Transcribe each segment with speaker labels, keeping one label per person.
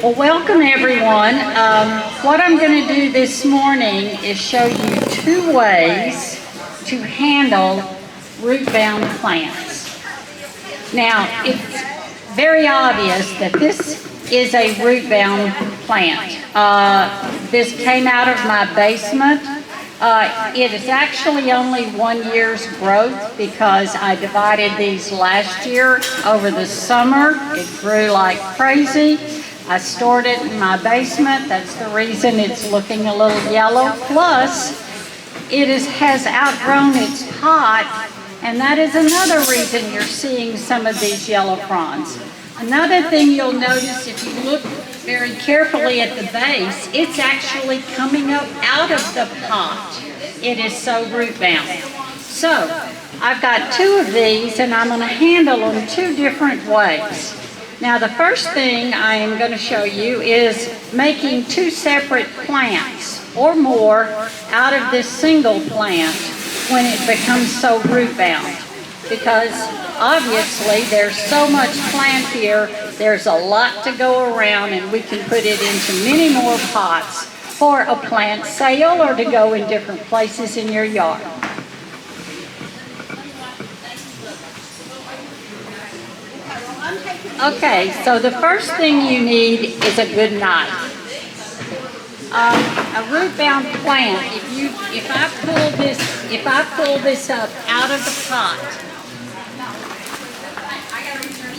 Speaker 1: Well, welcome everyone. What I'm going to do this morning is show you two ways to handle root-bound plants. Now, it's very obvious that this is a root-bound plant. This came out of my basement. It is actually only 1 year's growth because I divided these last year over the summer. It grew like crazy. I stored it in my basement. That's the reason it's looking a little yellow. Plus, it has outgrown its pot, and that is another reason you're seeing some of these yellow fronds. Another thing you'll notice if you look very carefully at the base, it's actually coming up out of the pot. It is so root bound. So, I've got two of these and I'm going to handle them two different ways. Now the first thing I am going to show you is making two separate plants or more out of this single plant when it becomes so root bound. Because obviously there's so much plant here, there's a lot to go around, and we can put it into many more pots for a plant sale or to go in different places in your yard. Okay, so the first thing you need is a good knife. A root-bound plant, if I pull this up out of the pot,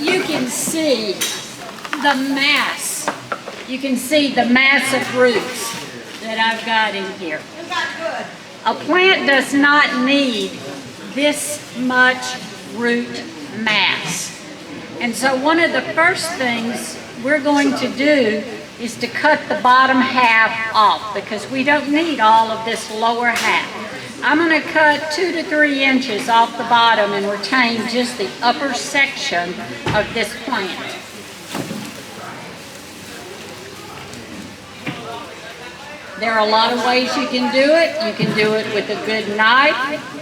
Speaker 1: you can see the mass. You can see the mass of roots that I've got in here. A plant does not need this much root mass. And so one of the first things we're going to do is to cut the bottom half off because we don't need all of this lower half. I'm going to cut 2 to 3 inches off the bottom and retain just the upper section of this plant. There are a lot of ways you can do it. You can do it with a good knife.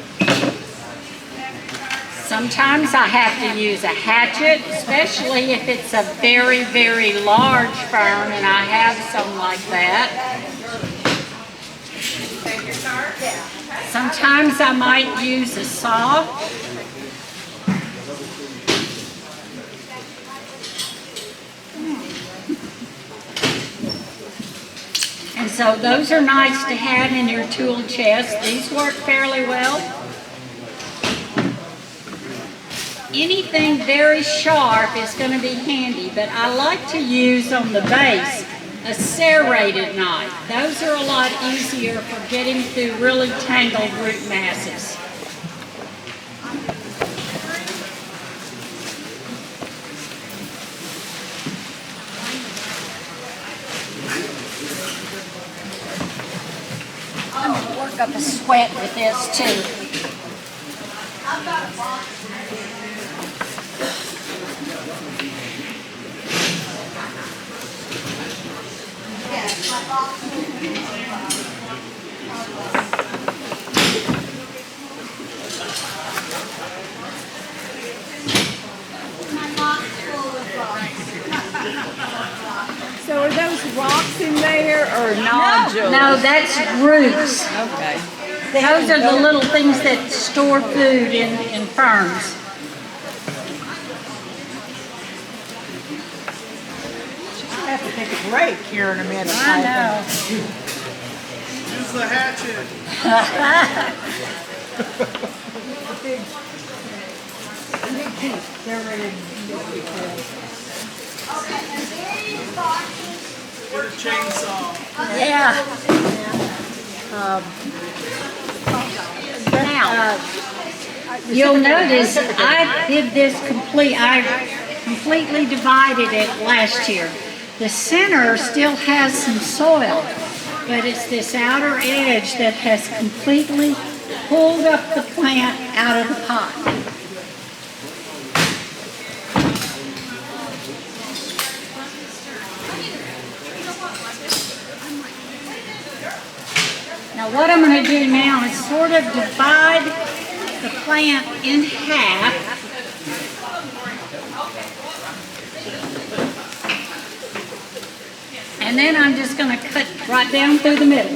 Speaker 1: Sometimes I have to use a hatchet, especially if it's a very, very large fern, and I have some like that. Sometimes I might use a saw. And so those are nice to have in your tool chest. These work fairly well. Anything very sharp is going to be handy, but I like to use on the base a serrated knife. Those are a lot easier for getting through really tangled root masses. I'm going to work up a sweat with this too. I've got a box.
Speaker 2: So are those rocks in there or nodules?
Speaker 1: No, that's roots.
Speaker 2: Okay.
Speaker 1: Those are the little things that store food in ferns.
Speaker 2: I have to take a break here in a minute.
Speaker 1: I know.
Speaker 3: Use the hatchet.
Speaker 2: They're ready
Speaker 3: Get a chainsaw.
Speaker 1: Yeah. Now, you'll notice I completely divided it last year. The center still has some soil, but it's this outer edge that has completely pulled up the plant out of the pot. Now what I'm going to do now is sort of divide the plant in half. And then I'm just going to cut right down through the middle.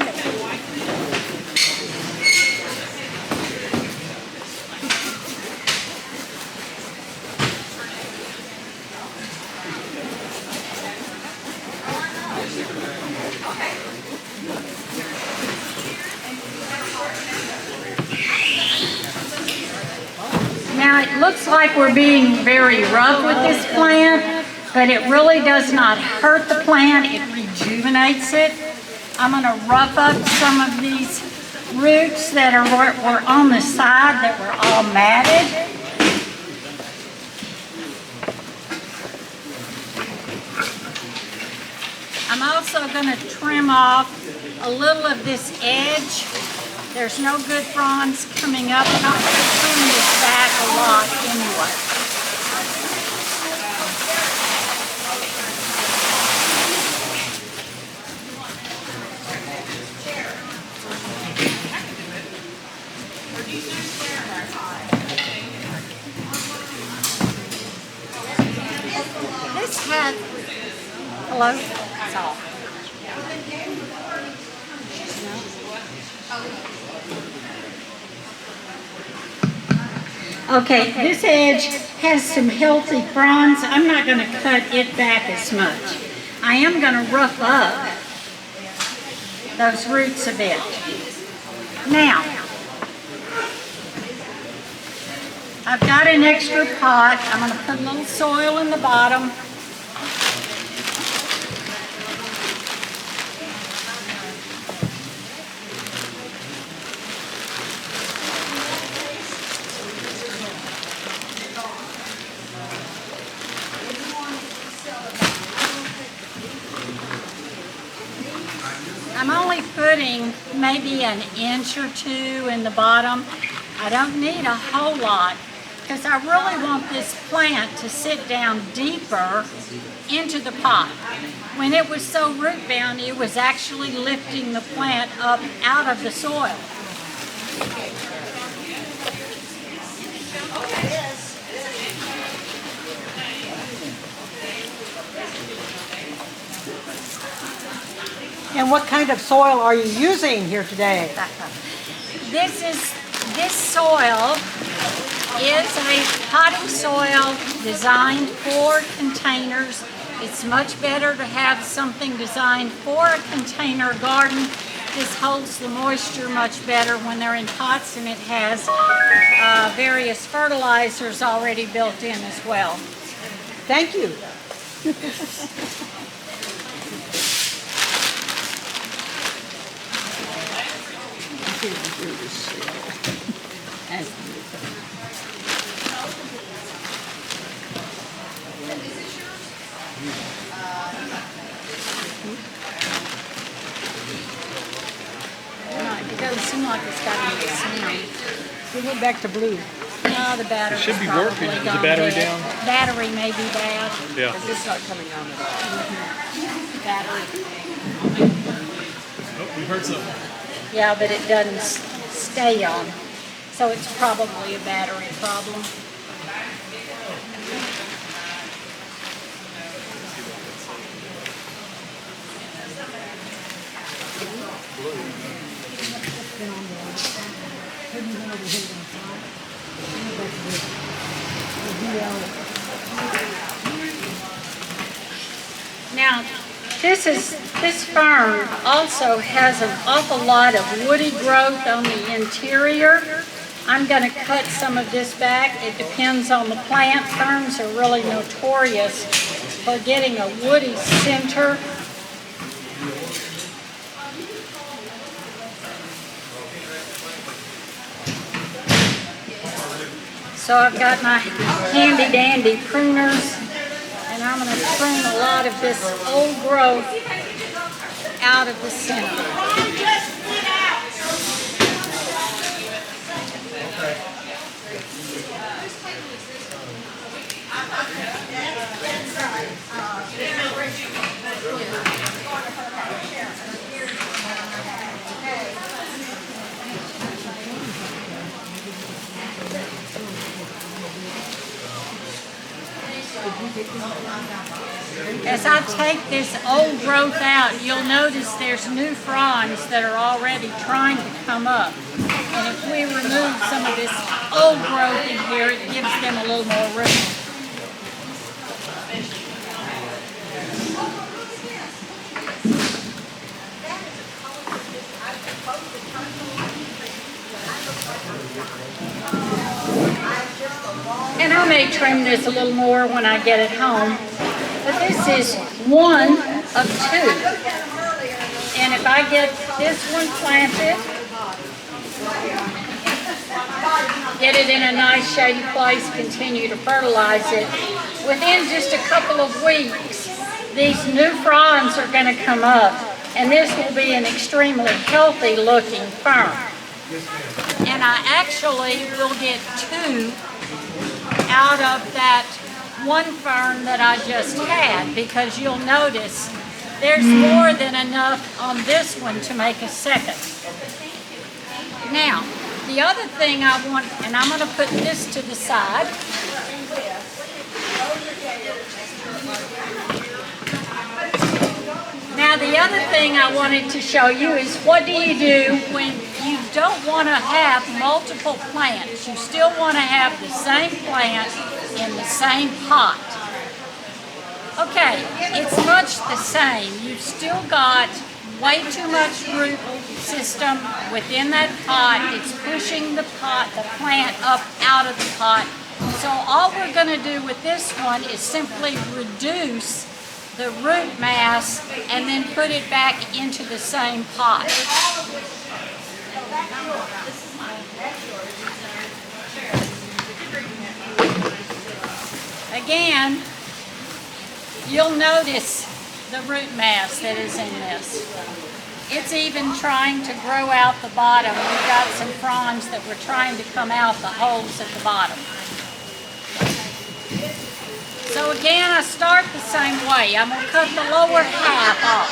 Speaker 1: Now it looks like we're being very rough with this plant, but it really does not hurt the plant, it rejuvenates it. I'm going to rough up some of these roots that were on the side that were all matted. I'm also going to trim off a little of this edge. There's no good fronds coming up, and I'm going to trim this back a lot anyway. This had, hello? That's all. Okay, this edge has some healthy fronds. I'm not going to cut it back as much. I am going to rough up those roots a bit. Now, I've got an extra pot. I'm going to put a little soil in the bottom. I'm only putting maybe an inch or two in the bottom. I don't need a whole lot because I really want this plant to sit down deeper into the pot. When it was so root bound, it was actually lifting the plant up out of the soil.
Speaker 4: And what kind of soil are you using here today?
Speaker 1: This soil is a potting soil designed for containers. It's much better to have something designed for a container garden. This holds the moisture much better when they're in pots, and it has various fertilizers already built in as well.
Speaker 4: Thank you.
Speaker 1: It doesn't seem like it's got any sound.
Speaker 4: We went back to blue.
Speaker 1: No, the battery
Speaker 5: It should be working. Is the battery down?
Speaker 1: Battery may be bad.
Speaker 5: Yeah.
Speaker 4: It's not coming on at all.
Speaker 1: Battery.
Speaker 5: Oh, we heard something.
Speaker 1: Yeah, but it doesn't stay on. So it's probably a battery problem. Now, this fern also has an awful lot of woody growth on the interior. I'm going to cut some of this back. It depends on the plant. Ferns are really notorious for getting a woody center. So I've got my handy dandy pruners, and I'm going to prune a lot of this old growth out of the center. As I take this old growth out, you'll notice there's new fronds that are already trying to come up. And if we remove some of this old growth in here, it gives them a little more room. And I may trim this a little more when I get it home, but this is one of two. And if I get this one planted, get it in a nice shady place, continue to fertilize it, within just a couple of weeks, these new fronds are going to come up, and this will be an extremely healthy looking fern. And I actually will get two out of that one fern that I just had, because you'll notice there's more than enough on this one to make a second. Now, the other thing I want, and I'm going to put this to the side. Now, the other thing I wanted to show you is what do you do when you don't want to have multiple plants. You still want to have the same plant in the same pot. Okay, it's much the same. You've still got way too much root system within that pot. It's pushing the plant up out of the pot. So all we're going to do with this one is simply reduce the root mass and then put it back into the same pot. Again, you'll notice the root mass that is in this. It's even trying to grow out the bottom. We've got some fronds that were trying to come out the holes at the bottom. So again, I start the same way. I'm going to cut the lower half off.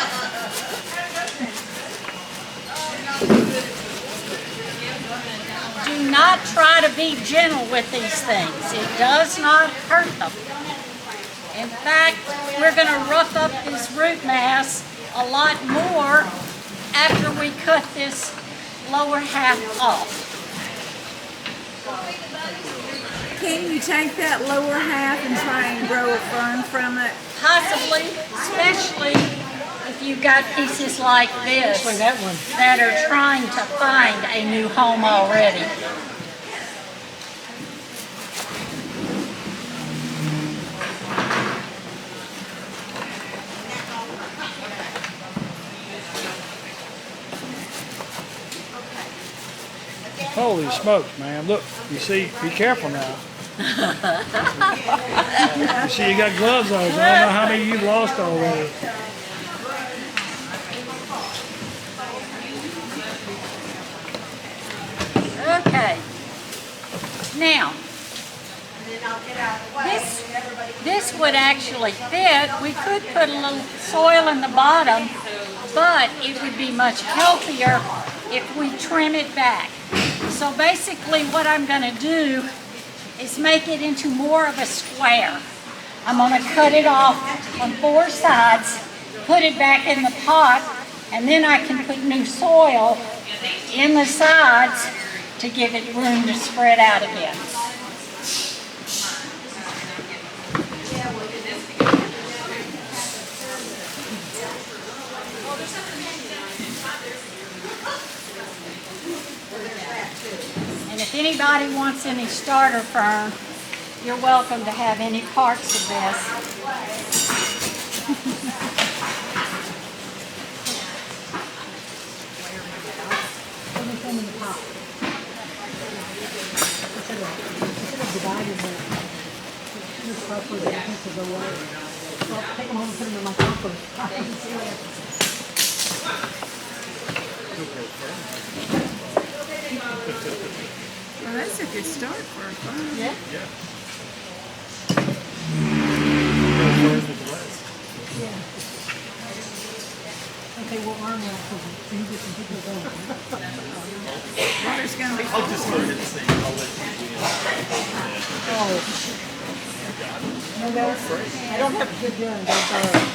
Speaker 1: Do not try to be gentle with these things. It does not hurt them. In fact, we're going to rough up this root mass a lot more after we cut this lower half off.
Speaker 2: Can you take that lower half and try and grow a fern from it?
Speaker 1: Possibly, especially if you've got pieces like this that are trying to find a new home already.
Speaker 3: Holy smokes, man. Look, you see, be careful now. You see, you got gloves on, so I don't know how many you've lost already.
Speaker 1: Okay. Now, this would actually fit. We could put a little soil in the bottom, but it would be much healthier if we trim it back. So basically what I'm going to do is make it into more of a square. I'm going to cut it off on 4 sides, put it back in the pot, and then I can put new soil in the sides to give it room to spread out again. And if anybody wants any starter fern, you're welcome to have any parts of this.
Speaker 2: Well, that's a good start for a fern.
Speaker 1: Yeah.
Speaker 4: Okay, well, arm wrap, so you get some people going.
Speaker 2: Water's going to be
Speaker 5: I'll just go ahead and see. I'll let you do it.
Speaker 4: Oh. No I don't have a good gun, don't borrow.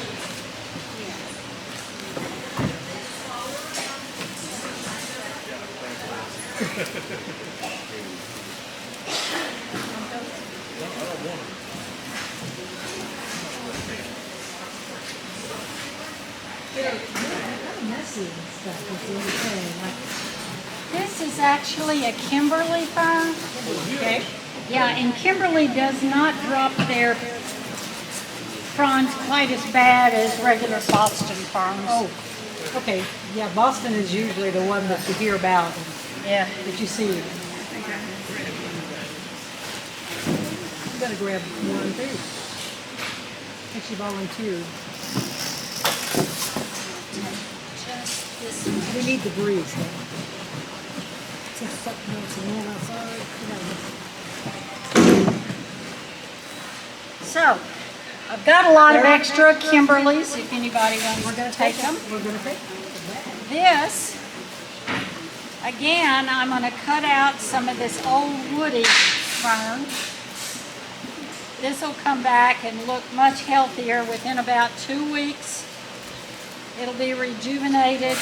Speaker 4: Kind of messy and stuff, is the only thing.
Speaker 1: This is actually a Kimberly fern.
Speaker 4: Okay.
Speaker 1: Yeah, and Kimberly does not drop their fronds quite as bad as regular Boston ferns.
Speaker 4: Oh, okay. Yeah, Boston is usually the one that you hear about,
Speaker 1: Yeah.
Speaker 4: that you see. I'm gonna grab one too. I think she volunteered.
Speaker 1: Just this.
Speaker 4: We need the breeze though. Since something else is on outside,
Speaker 1: So, I've got a lot of extra Kimberleys if anybody wants to take them.
Speaker 4: we're gonna take
Speaker 1: This, again, I'm going to cut out some of this old woody fern. This will come back and look much healthier within about 2 weeks. It'll be rejuvenated.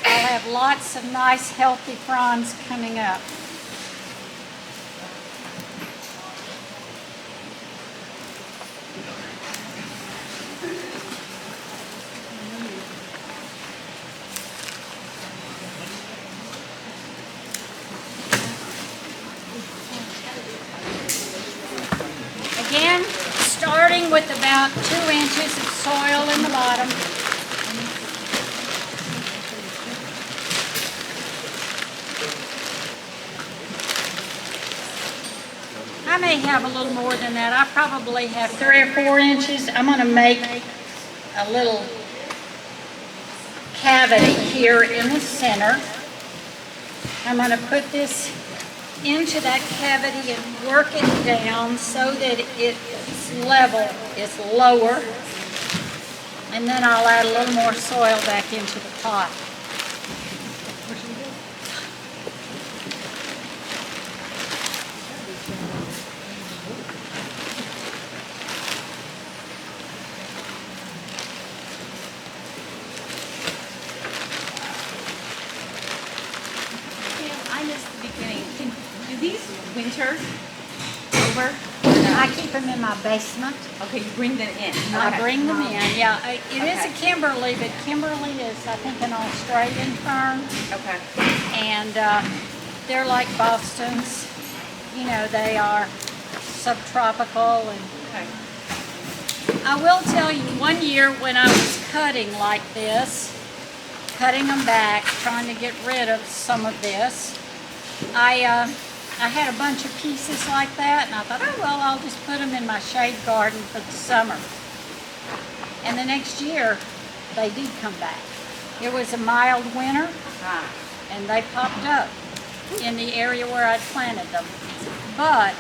Speaker 1: I'll have lots of nice healthy fronds coming up. Again, starting with about 2 inches of soil in the bottom. I may have a little more than that. I probably have 3 or 4 inches. I'm going to make a little cavity here in the center. I'm going to put this into that cavity and work it down so that its level is lower. And then I'll add a little more soil back into the pot.
Speaker 2: I missed the beginning. Do these winter over?
Speaker 1: I keep them in my basement.
Speaker 2: Okay, you bring them in.
Speaker 1: I
Speaker 2: Okay.
Speaker 1: bring them in, yeah. It is a
Speaker 2: Okay.
Speaker 1: Kimberly, but Kimberly is, I think, an Australian fern.
Speaker 2: Okay.
Speaker 1: And they're like Boston's. You know, they are subtropical. And
Speaker 2: Okay.
Speaker 1: I will tell you, one year when I was cutting like this, cutting them back, trying to get rid of some of this, I had a bunch of pieces like that, and I thought, oh, well, I'll just put them in my shade garden for the summer. And the next year, they did come back. It was a mild winter,
Speaker 2: Ah.
Speaker 1: and they popped up in the area where I'd planted them. But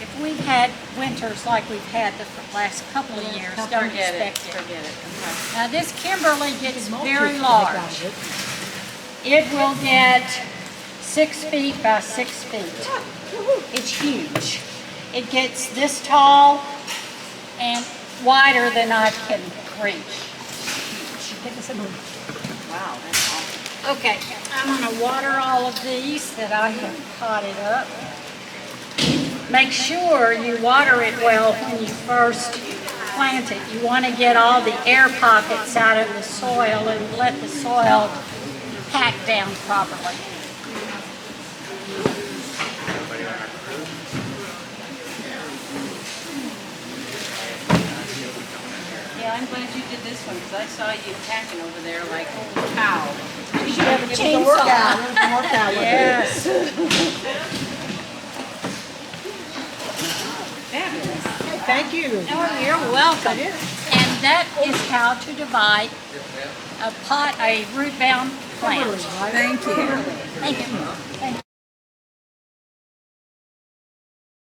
Speaker 1: if we've had winters like we've had the last couple of years, don't
Speaker 2: Forget it.
Speaker 1: expect it.
Speaker 2: Forget it. Okay.
Speaker 1: Now this Kimberly gets very
Speaker 4: mulch
Speaker 1: large.
Speaker 4: out of it.
Speaker 1: It will get 6 feet by 6 feet. It's huge. It gets this tall and wider than I can reach.
Speaker 4: Take a sip.
Speaker 2: Wow, that's awesome.
Speaker 1: Okay, I'm going to water all of these that I have potted up. Make sure you water it well when you first plant it. You want to get all the air pockets out of the soil and let the soil pack down properly.
Speaker 2: Yeah, I'm glad you did this one because I saw you packing over there like holy cow. You should
Speaker 1: have a
Speaker 4: It was a
Speaker 1: chainsaw.
Speaker 4: workout. It was a workout with it.
Speaker 1: Yes.
Speaker 2: Fabulous.
Speaker 4: Thank you.
Speaker 1: Oh, you're welcome. And that is how to divide a root-bound plant.
Speaker 4: Right?
Speaker 2: Thank you.
Speaker 1: Thank you. Thank you.